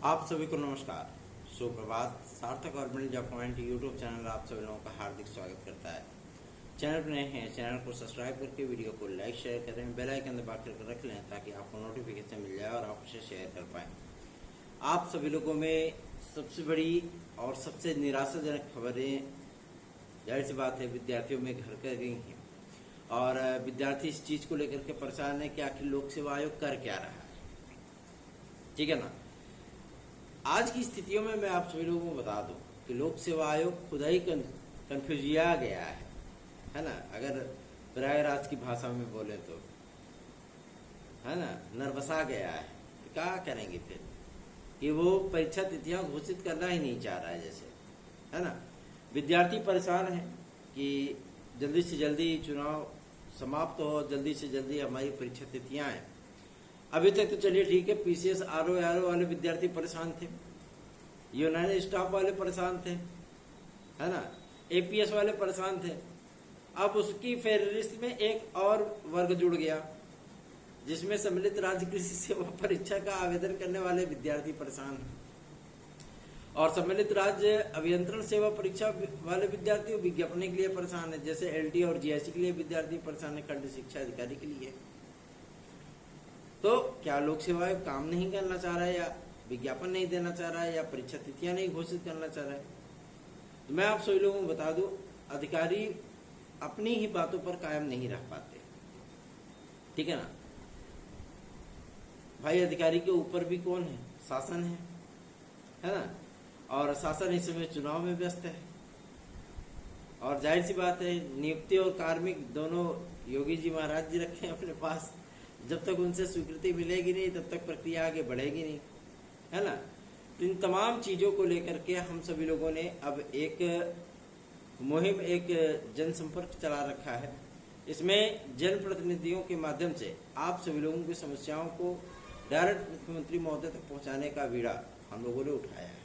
आप सभी को नमस्कार, सुप्रभात। सार्थक government job point YouTube channel आप सभी लोगों का हार्दिक स्वागत करता है। चैनल पर नए हैं, चैनल को सब्सक्राइब करके वीडियो को लाइक शेयर करें, बेल आइकन दबा कर रख लें ताकि आपको नोटिफिकेशन मिल जाए और आप उसे शेयर कर पाएं। आप सभी लोगों में सबसे बड़ी और सबसे निराशाजनक खबरें जाहिर सी बात है विद्यार्थियों में घर कर गई हैं और विद्यार्थी इस चीज़ को लेकर के परेशान है कि आखिर लोक सेवा आयोग कर क्या रहा है। ठीक है ना। आज की स्थितियों में मैं आप सभी लोगों को बता दूं कि लोक सेवा आयोग खुद ही कन्फ्यूजिया गया है ना। अगर प्रयागराज की भाषा में बोले तो है ना, नरबसा गया है। तो क्या करेंगे फिर कि वो परीक्षा तिथियां घोषित करना ही नहीं चाह रहा है, जैसे है ना। विद्यार्थी परेशान है कि जल्दी से जल्दी चुनाव समाप्त हो, जल्दी से जल्दी हमारी परीक्षा तिथियां आए। अभी तक तो चलिए ठीक है, पीसीएस आरओ वाले विद्यार्थी परेशान थे, यूनानी स्टाफ वाले परेशान थे, है ना, एपीएस वाले परेशान थे। अब उसकी फेरलिस्ट में एक और वर्ग जुड़ गया जिसमें सम्मिलित राज्य कृषि सेवा परीक्षा का आवेदन करने वाले विद्यार्थी परेशान हैं और सम्मिलित राज्य अभियंत्रण सेवा परीक्षा वाले विद्यार्थी विज्ञापन के लिए परेशान है। जैसे एलटी और जीआईसी के लिए विद्यार्थी परेशान है, खंड शिक्षा अधिकारी के लिए। तो क्या लोक सेवा आयोग काम नहीं करना चाह रहा है, या विज्ञापन नहीं देना चाह रहा है, या परीक्षा तिथियां नहीं घोषित करना चाह रहा है? तो मैं आप सभी लोगों को बता दूं, अधिकारी अपनी ही बातों पर कायम नहीं रह पाते। ठीक है ना भाई, अधिकारी के ऊपर भी कौन है? शासन है ना। और शासन इस समय चुनाव में व्यस्त है और जाहिर सी बात है नियुक्ति और कार्मिक दोनों योगी जी महाराज जी रखे हैं अपने पास। जब तक उनसे स्वीकृति मिलेगी नहीं तब तक प्रक्रिया आगे बढ़ेगी नहीं, है ना। तो इन तमाम चीज़ों को लेकर के हम सभी लोगों ने अब एक मुहिम, एक जनसंपर्क चला रखा है। इसमें जनप्रतिनिधियों के माध्यम से आप सभी लोगों की समस्याओं को डायरेक्ट मुख्यमंत्री महोदय तक पहुंचाने का बीड़ा हम लोगों ने उठाया है।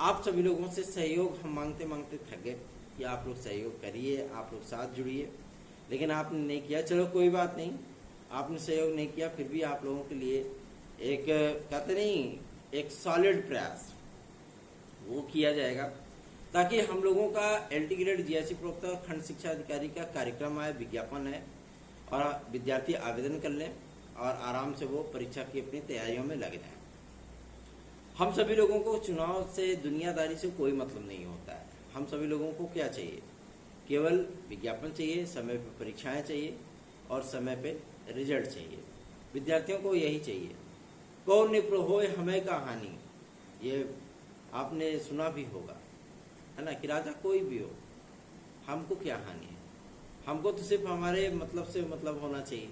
आप सभी लोगों से सहयोग हम मांगते मांगते थक गए कि आप लोग सहयोग करिए, आप लोग साथ जुड़िए, लेकिन आपने नहीं किया। चलो कोई बात नहीं, आपने सहयोग नहीं किया, फिर भी आप लोगों के लिए एक कहते नहीं, एक सॉलिड प्रयास वो किया जाएगा ताकि हम लोगों का एलटी ग्रेड जीआईसी प्रवक्ता और खंड शिक्षा अधिकारी का कार्यक्रम आए, विज्ञापन है और विद्यार्थी आवेदन कर लें और आराम से वो परीक्षा की अपनी तैयारियों में लग जाए। हम सभी लोगों को चुनाव से, दुनियादारी से कोई मतलब नहीं होता है। हम सभी लोगों को क्या चाहिए? केवल विज्ञापन चाहिए, समय पर परीक्षाएं चाहिए और समय पे रिजल्ट चाहिए। विद्यार्थियों को यही चाहिए। कौन निप्र होए हमें का हानि, ये आपने सुना भी होगा, है ना, कि राजा कोई भी हो, हमको क्या हानि है, हमको तो सिर्फ हमारे मतलब से मतलब होना चाहिए।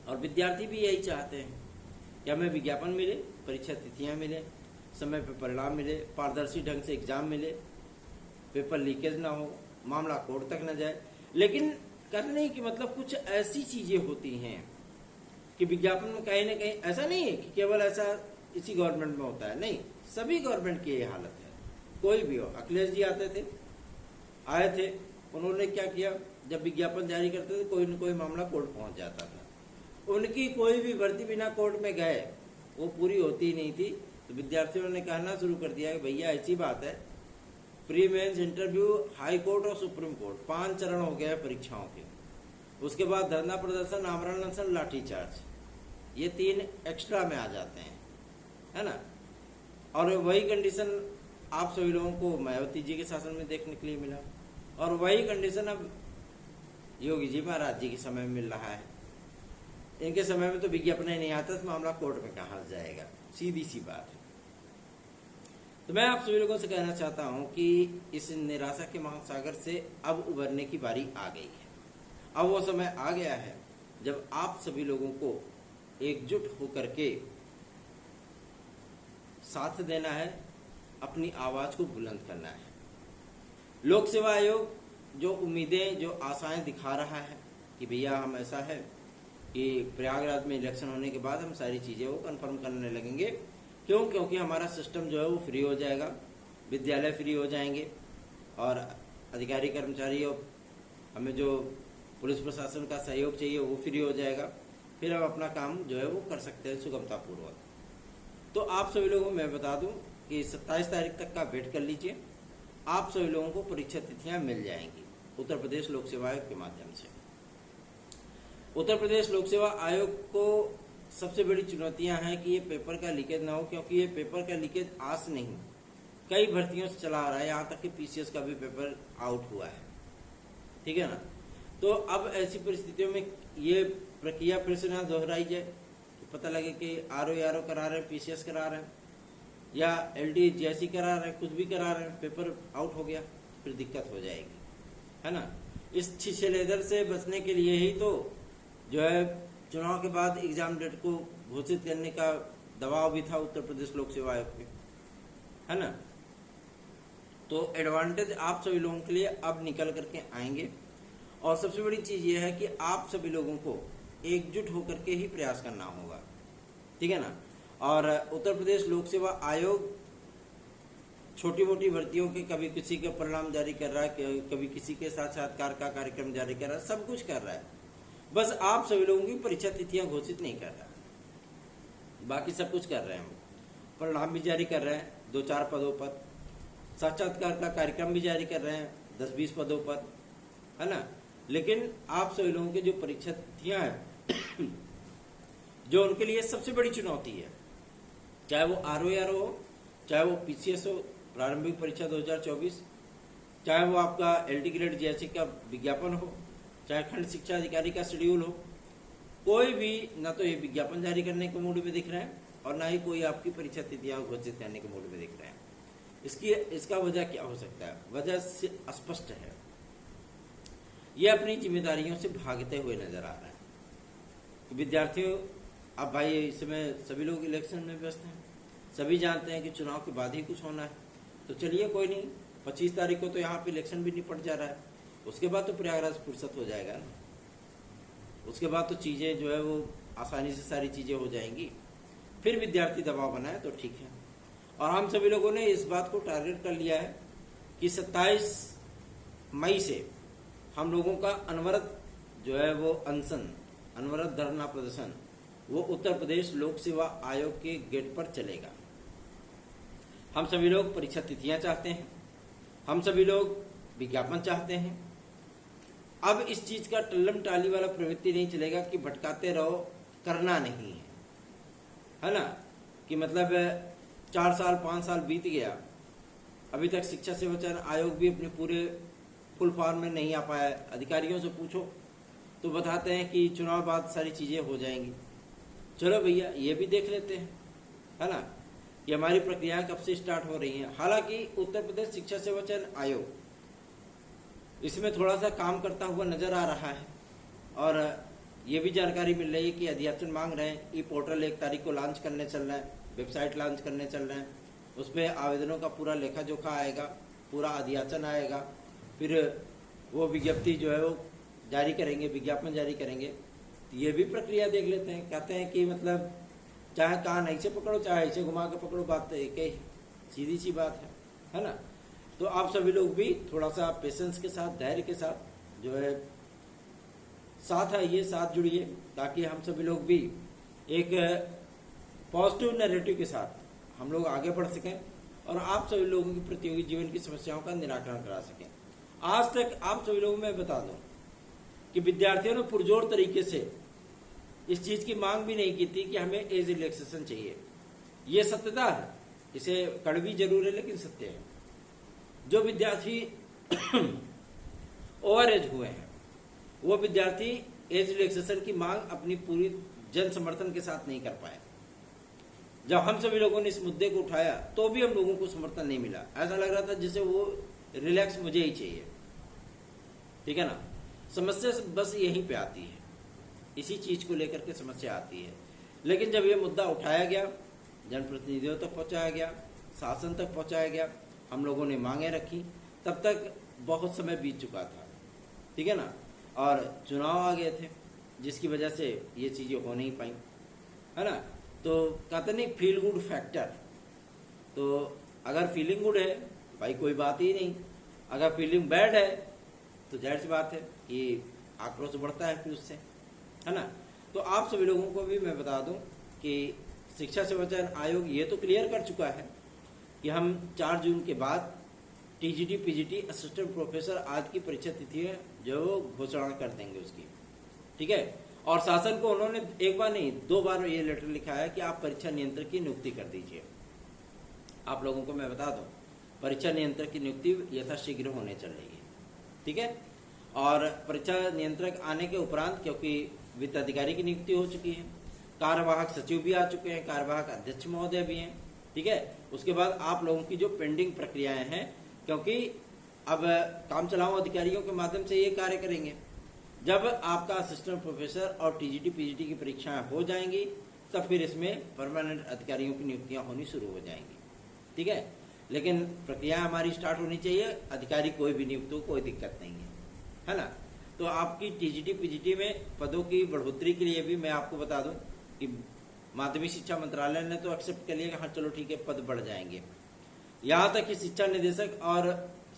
और विद्यार्थी भी यही चाहते हैं कि हमें विज्ञापन मिले, परीक्षा तिथियां मिले, समय पर परिणाम मिले, पारदर्शी ढंग से एग्जाम मिले, पेपर लीकेज ना हो, मामला कोर्ट तक न जाए। लेकिन करने की मतलब कुछ ऐसी चीजें होती हैं कि विज्ञापन में कहीं ना कहीं ऐसा नहीं है कि केवल ऐसा इसी गवर्नमेंट में होता है, नहीं, सभी गवर्नमेंट की ये हालत है। कोई भी हो, अखिलेश जी आए थे, उन्होंने क्या किया, जब विज्ञापन जारी करते थे कोई न कोई मामला कोर्ट पहुंच जाता था। उनकी कोई भी भर्ती बिना कोर्ट में गए वो पूरी होती ही नहीं थी। तो विद्यार्थियों ने कहना शुरू कर दिया कि भैया ऐसी बात है, pre mains interview high court और सुप्रीम कोर्ट 5 चरण हो गया है परीक्षाओं के। उसके बाद धरना प्रदर्शन, आमरण अनशन, लाठीचार्ज, ये 3 एक्स्ट्रा में आ जाते हैं, है ना। और वही कंडीशन आप सभी लोगों को मायावती जी के शासन में देखने के लिए मिला और वही कंडीशन अब योगी जी महाराज जी के समय में मिल रहा है। इनके समय में तो विज्ञापन ही नहीं आता, तो मामला कोर्ट में कहाँ जाएगा, सीधी सी बात है। तो मैं आप सभी लोगों से कहना चाहता हूं कि इस निराशा के महासागर से अब उभरने की बारी आ गई है। अब वो समय आ गया है जब आप सभी लोगों को एकजुट होकर के साथ देना है, अपनी आवाज को बुलंद करना है। लोक सेवा आयोग जो उम्मीदें, जो आशाएं दिखा रहा है कि भैया हम ऐसा है कि प्रयागराज में इलेक्शन होने के बाद हम सारी चीजें वो कंफर्म करने लगेंगे। क्यों? क्योंकि हमारा सिस्टम जो है वो फ्री हो जाएगा, विद्यालय फ्री हो जाएंगे और अधिकारी कर्मचारी और हमें जो पुलिस प्रशासन का सहयोग चाहिए वो फ्री हो जाएगा। फिर हम अपना काम जो है वो कर सकते हैं सुगमतापूर्वक। तो आप सभी लोगों को मैं बता दूं कि 27 तारीख तक का वेट कर लीजिए, आप सभी लोगों को परीक्षा तिथियां मिल जाएंगी उत्तर प्रदेश लोक सेवा आयोग के माध्यम से। उत्तर प्रदेश लोक सेवा आयोग को सबसे बड़ी चुनौतियां हैं कि ये पेपर का लीकेज ना हो, क्योंकि ये पेपर का लीकेज आज नहीं कई भर्तियों से चला आ रहा है, यहाँ तक कि पीसीएस का भी पेपर आउट हुआ है, ठीक है ना। तो अब ऐसी परिस्थितियों में ये प्रक्रिया फिर से ना दोहराई जाए, तो पता लगे कि आरओ करा रहे हैं, पीसीएस करा रहे हैं या एलडी जैसी करा रहे हैं, कुछ भी करा रहे हैं, पेपर आउट हो गया, फिर दिक्कत हो जाएगी, है ना। इस छिछलेदर से बचने के लिए ही तो जो है चुनाव के बाद एग्जाम डेट को घोषित करने का दबाव भी था उत्तर प्रदेश लोक सेवा आयोग पे, है ना। तो एडवांटेज आप सभी लोगों के लिए अब निकल करके आएंगे, और सबसे बड़ी चीज ये है कि आप सभी लोगों को एकजुट होकर के ही प्रयास करना होगा, ठीक है ना। और उत्तर प्रदेश लोक सेवा आयोग छोटी मोटी भर्तियों के कभी किसी का परिणाम जारी कर रहा है, कभी किसी के साक्षात्कार का कार्यक्रम जारी कर रहा है, सब कुछ कर रहा है, बस आप सभी लोगों की परीक्षा तिथियां घोषित नहीं कर रहा है, बाकी सब कुछ कर रहे हैं। परिणाम भी जारी कर रहे हैं 2-4 पदों पर, साक्षात्कार का कार्यक्रम भी जारी कर रहे हैं 10-20 पदों पर, है ना। लेकिन आप सभी लोगों की जो परीक्षा तिथियां हैं जो उनके लिए सबसे बड़ी चुनौती है, चाहे वो आरओ हो, चाहे वो पीसीएस हो प्रारंभिक परीक्षा 2024, चाहे वो आपका एलडी ग्रेड जैसे का विज्ञापन हो, चाहे खंड शिक्षा अधिकारी का शेड्यूल हो, कोई भी ना तो ये विज्ञापन जारी करने के मूड में दिख रहे हैं और ना ही कोई आपकी परीक्षा तिथियां घोषित करने के मूड में दिख रहे हैं। इसका वजह क्या हो सकता है? वजह से स्पष्ट है, ये अपनी जिम्मेदारियों से भागते हुए नजर आ रहा है। विद्यार्थियों, अब भाई इस समय सभी लोग इलेक्शन में व्यस्त हैं, सभी जानते हैं कि चुनाव के बाद ही कुछ होना है, तो चलिए कोई नहीं, 25 तारीख को तो यहाँ पे इलेक्शन भी निपट जा रहा है, उसके बाद तो प्रयागराज फुर्सत हो जाएगा ना, उसके बाद तो चीज़ें जो है वो आसानी से सारी चीज़ें हो जाएंगी, फिर विद्यार्थी दबाव बनाए तो ठीक है। और हम सभी लोगों ने इस बात को टारगेट कर लिया है कि 27 मई से हम लोगों का अनवरत जो है वो अनशन, अनवरत धरना प्रदर्शन वो उत्तर प्रदेश लोक सेवा आयोग के गेट पर चलेगा। हम सभी लोग परीक्षा तिथियां चाहते हैं, हम सभी लोग विज्ञापन चाहते हैं। अब इस चीज का टल्लम टाली वाला प्रवृत्ति नहीं चलेगा कि भटकाते रहो, करना नहीं है ना, कि मतलब 4 साल 5 साल बीत गया, अभी तक शिक्षा सेवा चयन आयोग भी अपने पूरे फुल फॉर्म में नहीं आ पाया। अधिकारियों से पूछो तो बताते हैं कि चुनाव बाद सारी चीजें हो जाएंगी। चलो भैया ये भी देख लेते हैं, है ना, कि हमारी प्रक्रियाएं कब से स्टार्ट हो रही हैं। हालांकि उत्तर प्रदेश शिक्षा सेवा चयन आयोग इसमें थोड़ा सा काम करता हुआ नजर आ रहा है, और ये भी जानकारी मिल रही है कि अध्याचन मांग रहे हैं, ई पोर्टल 1 तारीख को लॉन्च करने चल रहा है, वेबसाइट लॉन्च करने चल रहे हैं, उसमें आवेदनों का पूरा लेखा जोखा आएगा, पूरा अध्याचन आएगा, फिर वो विज्ञप्ति जो है वो जारी करेंगे, विज्ञापन जारी करेंगे। तो ये भी प्रक्रिया देख लेते हैं। कहते हैं कि मतलब चाहे कान ऐसे पकड़ो चाहे ऐसे घुमा के पकड़ो, बात तो एक ही, सीधी सी बात है ना। तो आप सभी लोग भी थोड़ा सा पेशेंस के साथ, धैर्य के साथ जो है साथ आइए, साथ जुड़िए, ताकि हम सभी लोग भी एक पॉजिटिव नैरेटिव के साथ हम लोग आगे बढ़ सकें और आप सभी लोगों की प्रतियोगी जीवन की समस्याओं का निराकरण करा सकें। आज तक आप सभी लोगों में बता दूं कि विद्यार्थियों ने पुरजोर तरीके से इस चीज की मांग भी नहीं की थी कि हमें एज रिलैक्सेशन चाहिए। ये सत्यता है, इसे कड़वी जरूर है लेकिन सत्य है। जो विद्यार्थी ओवर एज हुए हैं वो विद्यार्थी एज रिलैक्सेशन की मांग अपनी पूरी जन समर्थन के साथ नहीं कर पाए। जब हम सभी लोगों ने इस मुद्दे को उठाया तो भी हम लोगों को समर्थन नहीं मिला। ऐसा लग रहा था जैसे वो रिलैक्स मुझे ही चाहिए, ठीक है ना। समस्या बस यहीं पे आती है, इसी चीज को लेकर के समस्या आती है। लेकिन जब ये मुद्दा उठाया गया, जनप्रतिनिधियों तक पहुंचाया गया, शासन तक पहुंचाया गया, हम लोगों ने मांगे रखी, तब तक बहुत समय बीत चुका था, ठीक है ना। और चुनाव आ गए थे जिसकी वजह से ये चीजें हो नहीं पाई, है ना। तो कहते नहीं फील गुड फैक्टर, तो अगर फीलिंग गुड है भाई कोई बात ही नहीं, अगर फीलिंग बैड है तो जाहिर सी बात है कि आक्रोश बढ़ता है फिर उससे, है ना। तो आप सभी लोगों को भी मैं बता दूं कि शिक्षा सेवा चयन आयोग ये तो क्लियर कर चुका है कि हम 4 जून के बाद टीजीटी पीजीटी असिस्टेंट प्रोफेसर आदि की परीक्षा तिथि है जो घोषणा कर देंगे उसकी, ठीक है। और शासन को उन्होंने एक बार नहीं 2 बार ये लेटर लिखा है कि आप परीक्षा नियंत्रक की नियुक्ति कर दीजिए। आप लोगों को मैं बता दूं, परीक्षा नियंत्रक की नियुक्ति यथाशीघ्र होने चल रही है, ठीक है। और परीक्षा नियंत्रक आने के उपरांत क्योंकि वित्त अधिकारी की नियुक्ति हो चुकी है, कार्यवाहक सचिव भी आ चुके हैं, कार्यवाहक अध्यक्ष महोदय भी हैं, ठीक है। उसके बाद आप लोगों की जो पेंडिंग प्रक्रियाएं हैं, क्योंकि अब काम चलाऊ अधिकारियों के माध्यम से ये कार्य करेंगे। जब आपका असिस्टेंट प्रोफेसर और टीजीटी पीजीटी की परीक्षाएं हो जाएंगी तब फिर इसमें परमानेंट अधिकारियों की नियुक्तियां होनी शुरू हो जाएंगी, ठीक है। लेकिन प्रक्रिया हमारी स्टार्ट होनी चाहिए, अधिकारी कोई भी नियुक्त हो, कोई दिक्कत नहीं है ना। तो आपकी टीजीटी पीजीटी में पदों की बढ़ोतरी के लिए भी मैं आपको बता दूं कि माध्यमिक शिक्षा मंत्रालय ने तो एक्सेप्ट कर लिया कि हाँ चलो ठीक है पद बढ़ जाएंगे। यहाँ तक कि शिक्षा निदेशक और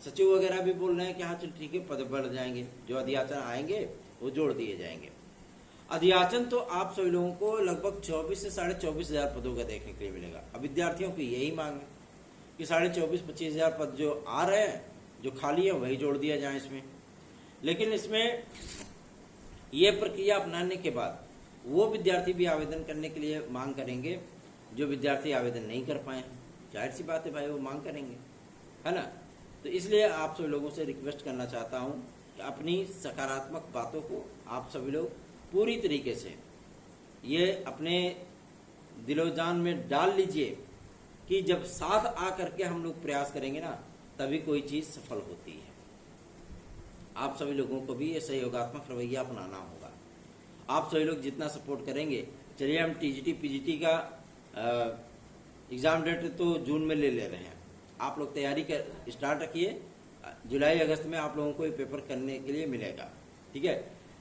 सचिव वगैरह भी बोल रहे हैं कि हाँ चलो ठीक है पद बढ़ जाएंगे, जो अधियाचन आएंगे वो जोड़ दिए जाएंगे। अधियाचन तो आप सभी लोगों को लगभग 24 से 24,500 पदों का देखने के लिए मिलेगा। अब विद्यार्थियों की यही मांग है कि 24,000-25,000 पद जो आ रहे हैं, जो खाली है, वही जोड़ दिया जाए इसमें। लेकिन इसमें ये प्रक्रिया अपनाने के बाद वो विद्यार्थी भी आवेदन करने के लिए मांग करेंगे जो विद्यार्थी आवेदन नहीं कर पाए हैं। जाहिर सी बात है भाई, वो मांग करेंगे, है ना। तो इसलिए आप सभी लोगों से रिक्वेस्ट करना चाहता हूं कि अपनी सकारात्मक बातों को आप सभी लोग पूरी तरीके से ये अपने दिलो-जान में डाल लीजिए कि जब साथ आकर के हम लोग प्रयास करेंगे ना तभी कोई चीज सफल होती है। आप सभी लोगों को भी ये सहयोगात्मक रवैया अपनाना होगा। आप सभी लोग जितना सपोर्ट करेंगे, चलिए हम टीजीटी पीजीटी का एग्जाम डेट तो जून में ले रहे हैं, आप लोग तैयारी कर स्टार्ट रखिए। जुलाई अगस्त में आप लोगों को ये पेपर करने के लिए मिलेगा, ठीक है।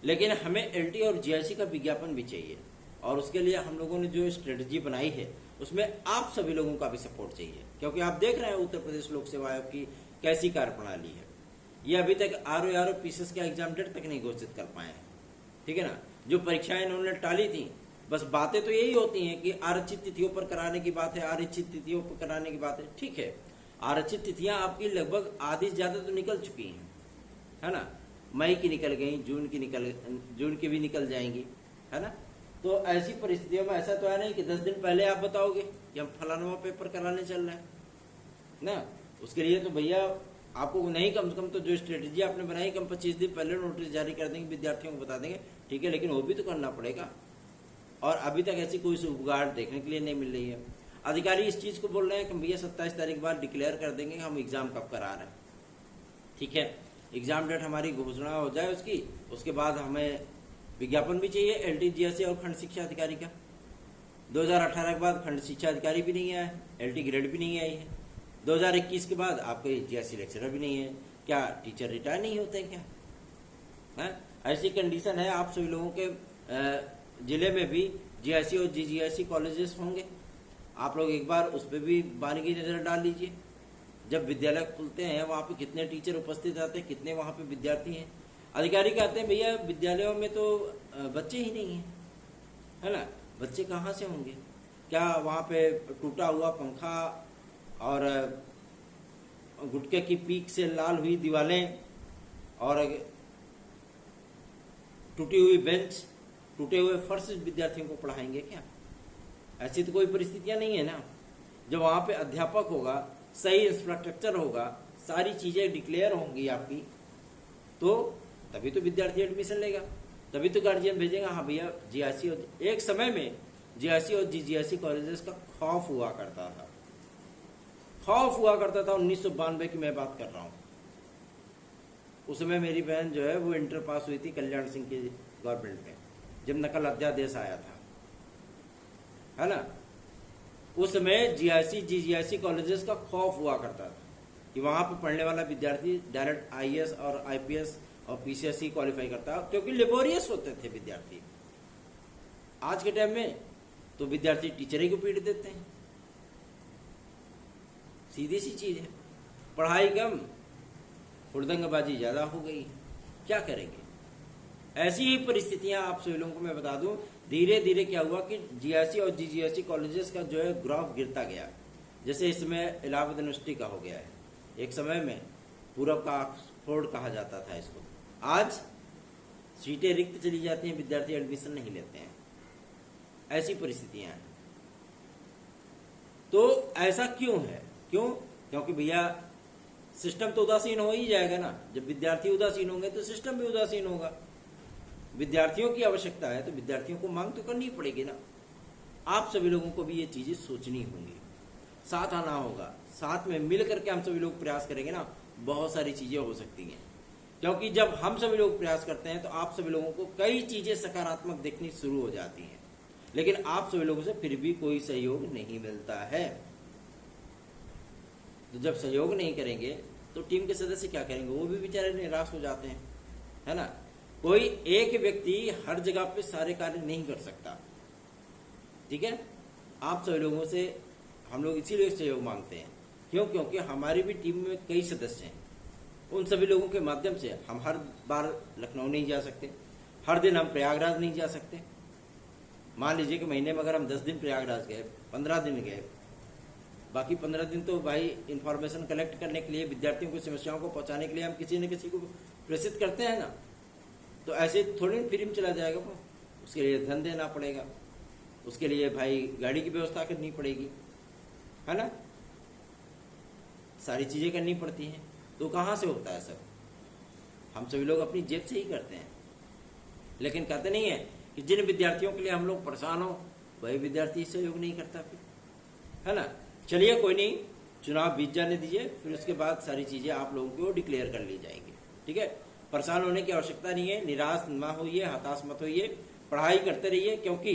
लेकिन हमें एलटी और जीआईसी का विज्ञापन भी चाहिए और उसके लिए हम लोगों ने जो स्ट्रेटजी बनाई है उसमें आप सभी लोगों का भी सपोर्ट चाहिए, क्योंकि आप देख रहे हैं उत्तर प्रदेश लोक सेवा आयोग की कैसी कार्यप्रणाली है। ये अभी तक आरओ पीसीएस का एग्जाम डेट तक नहीं घोषित कर पाए हैं, ठीक है ना। जो परीक्षाएं इन्होंने टाली थी, बस बातें तो यही होती हैं कि आरक्षित तिथियों पर कराने की बात है, आरक्षित तिथियों पर कराने की बात है, ठीक है। आरक्षित तिथियां आपकी लगभग आधी से ज्यादा तो निकल चुकी हैं, है ना। मई की निकल गई, जून की भी निकल जाएंगी, है ना। तो ऐसी परिस्थितियों में ऐसा तो है नहीं कि 10 दिन पहले आप बताओगे कि हम फलाना पेपर कराने चल रहे हैं ना। उसके लिए तो भैया आपको नहीं, कम से कम तो जो स्ट्रेटेजी आपने बनाई कम 25 दिन पहले नोटिस जारी कर देंगे, विद्यार्थियों को बता देंगे, ठीक है। लेकिन वो भी तो करना पड़ेगा और अभी तक ऐसी कोई शुभगार देखने के लिए नहीं मिल रही है। अधिकारी इस चीज को बोल रहे हैं कि भैया 27 तारीख बाद डिक्लेयर कर देंगे हम एग्जाम कब करा रहे हैं, ठीक है। एग्जाम डेट हमारी घोषणा हो जाए उसके बाद हमें विज्ञापन भी चाहिए एलटी जीएससी और खंड शिक्षा अधिकारी का। 2018 के बाद खंड शिक्षा अधिकारी भी नहीं आया है, एलटी ग्रेड भी नहीं आई है। 2021 के बाद आपके जीएससी लेक्चरर भी नहीं है। क्या टीचर रिटायर नहीं होते क्या, है? ऐसी कंडीशन है। आप सभी लोगों के जिले में भी जीएससी और जीजीएससी कॉलेजेस होंगे, आप लोग एक बार उस पर भी बारीकी नजर डाल लीजिए। जब विद्यालय खुलते हैं वहाँ पे कितने टीचर उपस्थित रहते हैं, कितने वहाँ पे विद्यार्थी हैं। अधिकारी कहते हैं भैया विद्यालयों में तो बच्चे ही नहीं हैं, है ना। बच्चे कहाँ से होंगे? क्या वहाँ पे टूटा हुआ पंखा और गुटके की पीक से लाल हुई दीवारें और टूटी हुई बेंच, टूटे हुए फर्श विद्यार्थियों को पढ़ाएंगे क्या? ऐसी तो कोई परिस्थितियां नहीं है ना। जब वहां पे अध्यापक होगा, सही इंफ्रास्ट्रक्चर होगा, सारी चीजें डिक्लेयर होंगी आपकी, तो तभी तो विद्यार्थी एडमिशन लेगा, तभी तो गार्जियन भेजेगा हाँ भैया जीआईसी। एक समय में जीआईसी और जीजीआईसी कॉलेजेस का खौफ हुआ करता था, 1992 की मैं बात कर रहा हूँ। उस समय मेरी बहन जो है वो इंटर पास हुई थी कल्याण सिंह की गवर्नमेंट में, जब नकल अध्यादेश आया था, है ना। उस समय जीआईसी जीजीआईसी कॉलेजेस का खौफ हुआ करता था कि वहां पर पढ़ने वाला विद्यार्थी डायरेक्ट आईएएस और आईपीएस और पीसीएससी क्वालिफाई करता, क्योंकि लेबोरियस होते थे विद्यार्थी। आज के टाइम में तो विद्यार्थी टीचर ही को पीट देते हैं, सीधी सी चीज है। पढ़ाई कम, हुड़दंगबाजी ज्यादा हो गई, क्या करेंगे। ऐसी ही परिस्थितियां आप सभी लोगों को मैं बता दूं धीरे धीरे क्या हुआ कि जीआईसी और जीजीएससी कॉलेजेस का जो है ग्राफ गिरता गया। जैसे इसमें इलाहाबाद यूनिवर्सिटी का हो गया है, एक समय में पूरब का ऑक्सफोर्ड कहा जाता था इसको, आज सीटें रिक्त चली जाती हैं, विद्यार्थी एडमिशन नहीं लेते हैं, ऐसी परिस्थितियां हैं। तो ऐसा क्यों है? क्योंकि भैया सिस्टम तो उदासीन हो ही जाएगा ना। जब विद्यार्थी उदासीन होंगे तो सिस्टम भी उदासीन होगा। विद्यार्थियों की आवश्यकता है तो विद्यार्थियों को मांग तो करनी पड़ेगी ना। आप सभी लोगों को भी ये चीजें सोचनी होंगी, साथ आना होगा, साथ में मिल करके हम सभी लोग प्रयास करेंगे ना, बहुत सारी चीजें हो सकती हैं। क्योंकि जब हम सभी लोग प्रयास करते हैं तो आप सभी लोगों को कई चीजें सकारात्मक दिखनी शुरू हो जाती हैं, लेकिन आप सभी लोगों से फिर भी कोई सहयोग नहीं मिलता है। तो जब सहयोग नहीं करेंगे तो टीम के सदस्य क्या करेंगे? वो भी बेचारे निराश हो जाते हैं, है ना। कोई एक व्यक्ति हर जगह पे सारे कार्य नहीं कर सकता, ठीक है। आप सभी लोगों से हम लोग इसीलिए सहयोग मांगते हैं, क्योंकि हमारी भी टीम में कई सदस्य हैं। उन सभी लोगों के माध्यम से हम हर बार लखनऊ नहीं जा सकते, हर दिन हम प्रयागराज नहीं जा सकते। मान लीजिए कि महीने में अगर हम 10 दिन प्रयागराज गए, 15 दिन गए, बाकी 15 दिन तो भाई इंफॉर्मेशन कलेक्ट करने के लिए, विद्यार्थियों की समस्याओं को पहुंचाने के लिए हम किसी न किसी को प्रेषित करते हैं ना। तो ऐसे थोड़ी फ्री में चला जाएगा वो, उसके लिए धन देना पड़ेगा, उसके लिए भाई गाड़ी की व्यवस्था करनी पड़ेगी, है ना, सारी चीजें करनी पड़ती हैं। तो कहाँ से होता है सब? हम सभी लोग अपनी जेब से ही करते हैं। लेकिन कहते नहीं है कि जिन विद्यार्थियों के लिए हम लोग परेशान हो वही विद्यार्थी सहयोग नहीं करता फिर, है ना। चलिए कोई नहीं, चुनाव बीत जाने दीजिए, फिर उसके बाद सारी चीजें आप लोगों को डिक्लेयर कर ली जाएंगी, ठीक है। परेशान होने की आवश्यकता नहीं है, निराश ना होइए, हताश मत होइए, पढ़ाई करते रहिए, क्योंकि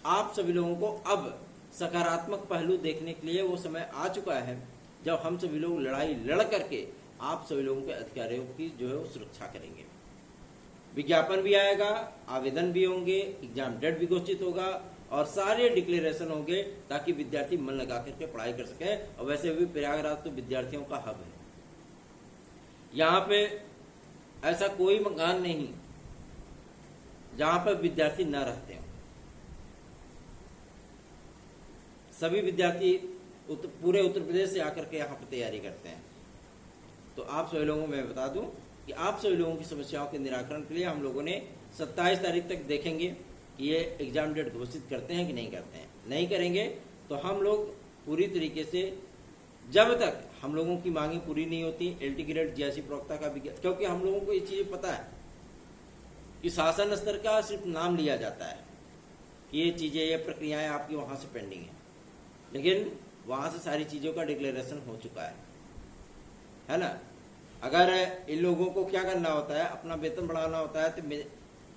आप सभी लोगों को अब सकारात्मक पहलू देखने के लिए वो समय आ चुका है जब हम सभी लोग लड़ाई लड़ करके आप सभी लोगों के अधिकारों की जो है वो सुरक्षा करेंगे। विज्ञापन भी आएगा, आवेदन भी होंगे, एग्जाम डेट भी घोषित होगा और सारे डिक्लेरेशन होंगे, ताकि विद्यार्थी मन लगा करके पढ़ाई कर सके। और वैसे भी प्रयागराज तो विद्यार्थियों का हब है, यहाँ पे ऐसा कोई मकान नहीं जहां पर विद्यार्थी न रहते हो। सभी विद्यार्थी पूरे उत्तर प्रदेश से आकर के यहाँ पर तैयारी करते हैं। तो आप सभी लोगों को मैं बता दूं कि आप सभी लोगों की समस्याओं के निराकरण के लिए हम लोगों ने 27 तारीख तक देखेंगे कि ये एग्जाम डेट घोषित करते हैं कि नहीं करते हैं। नहीं करेंगे तो हम लोग पूरी तरीके से, जब तक हम लोगों की मांगे पूरी नहीं होती, एलटी ग्रेड जीआईसी प्रवक्ता का भी, क्योंकि हम लोगों को ये चीज पता है कि शासन स्तर का सिर्फ नाम लिया जाता है कि ये चीजें, ये प्रक्रियाएं आपकी वहां से पेंडिंग है, लेकिन वहां से सारी चीजों का डिक्लेरेशन हो चुका है ना। अगर इन लोगों को क्या करना होता है, अपना वेतन बढ़ाना होता है, तो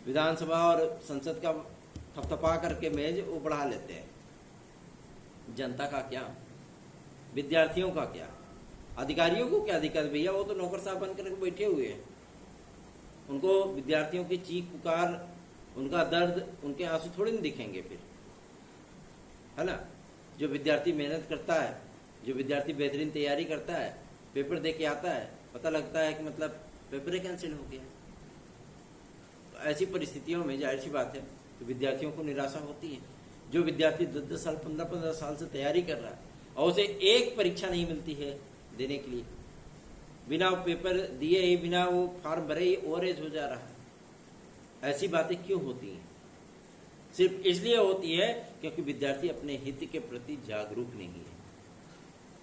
विधानसभा और संसद का थपथपा करके मेज वो बढ़ा लेते हैं। जनता का क्या, विद्यार्थियों का क्या, अधिकारियों को क्या दिक्कत भैया? वो तो नौकर साहब बन करके बैठे हुए हैं। उनको विद्यार्थियों की चीख पुकार, उनका दर्द, उनके आंसू थोड़ी नहीं दिखेंगे फिर, है ना। जो विद्यार्थी मेहनत करता है, जो विद्यार्थी बेहतरीन तैयारी करता है, पेपर दे के आता है, पता लगता है कि मतलब पेपर ही कैंसिल हो गया। तो ऐसी परिस्थितियों में जाहिर सी बात है तो विद्यार्थियों को निराशा होती है। जो विद्यार्थी 10-10 साल, 15-15 साल से तैयारी कर रहा है और उसे एक परीक्षा नहीं मिलती है देने के लिए, बिना पेपर दिए ही, बिना वो फॉर्म भरे ही ओवरेज हो जा रहा है। ऐसी बातें क्यों होती हैं? सिर्फ इसलिए होती है क्योंकि विद्यार्थी अपने हित के प्रति जागरूक नहीं है,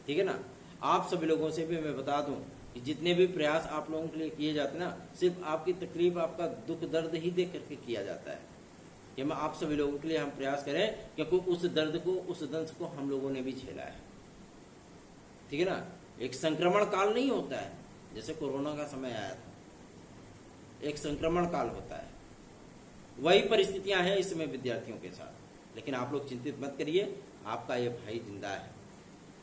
ठीक है ना। आप सभी लोगों से भी मैं बता दूं कि जितने भी प्रयास आप लोगों के लिए किए जाते हैं ना, सिर्फ आपकी तकलीफ, आपका दुख दर्द ही देख करके किया जाता है कि हम आप सभी लोगों के लिए हम प्रयास करें, क्योंकि उस दर्द को, उस दंश को हम लोगों ने भी झेला है, ठीक है ना। एक संक्रमण काल नहीं होता है जैसे कोरोना का समय आया था, एक संक्रमण काल होता है। वही परिस्थितियां हैं इस समय विद्यार्थियों के साथ। लेकिन आप लोग चिंतित मत करिए, आपका ये भाई जिंदा है,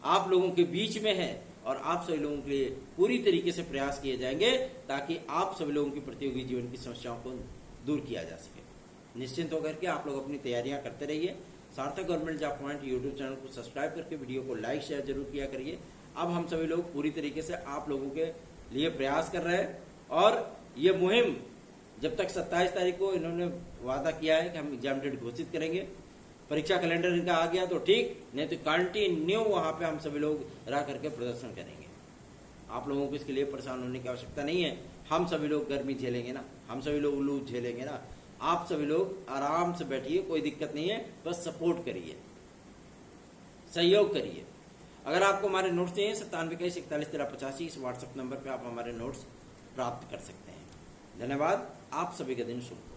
आप लोगों के बीच में है और आप सभी लोगों के लिए पूरी तरीके से प्रयास किए जाएंगे ताकि आप सभी लोगों की प्रतियोगी जीवन की समस्याओं को दूर किया जा सके। निश्चिंत होकर के आप लोग अपनी तैयारियां करते रहिए। सार्थक government job point YouTube channel को सब्सक्राइब करके वीडियो को लाइक शेयर जरूर किया करिए। अब हम सभी लोग पूरी तरीके से आप लोगों के लिए प्रयास कर रहे हैं और ये मुहिम जब तक 27 तारीख को इन्होंने वादा किया है कि हम एग्जाम डेट घोषित करेंगे, परीक्षा कैलेंडर इनका आ गया तो ठीक, नहीं तो कंटिन्यू वहां पे हम सभी लोग रह करके प्रदर्शन करेंगे। आप लोगों को इसके लिए परेशान होने की आवश्यकता नहीं है। हम सभी लोग गर्मी झेलेंगे ना, हम सभी लोग लू झेलेंगे ना। आप सभी लोग आराम से बैठिए, कोई दिक्कत नहीं है, बस सपोर्ट करिए, सहयोग करिए। अगर आपको हमारे नोट्स चाहिए 9721411385 इस व्हाट्सएप नंबर पे आप हमारे नोट्स प्राप्त कर सकते हैं। धन्यवाद। आप सभी का दिन शुभ।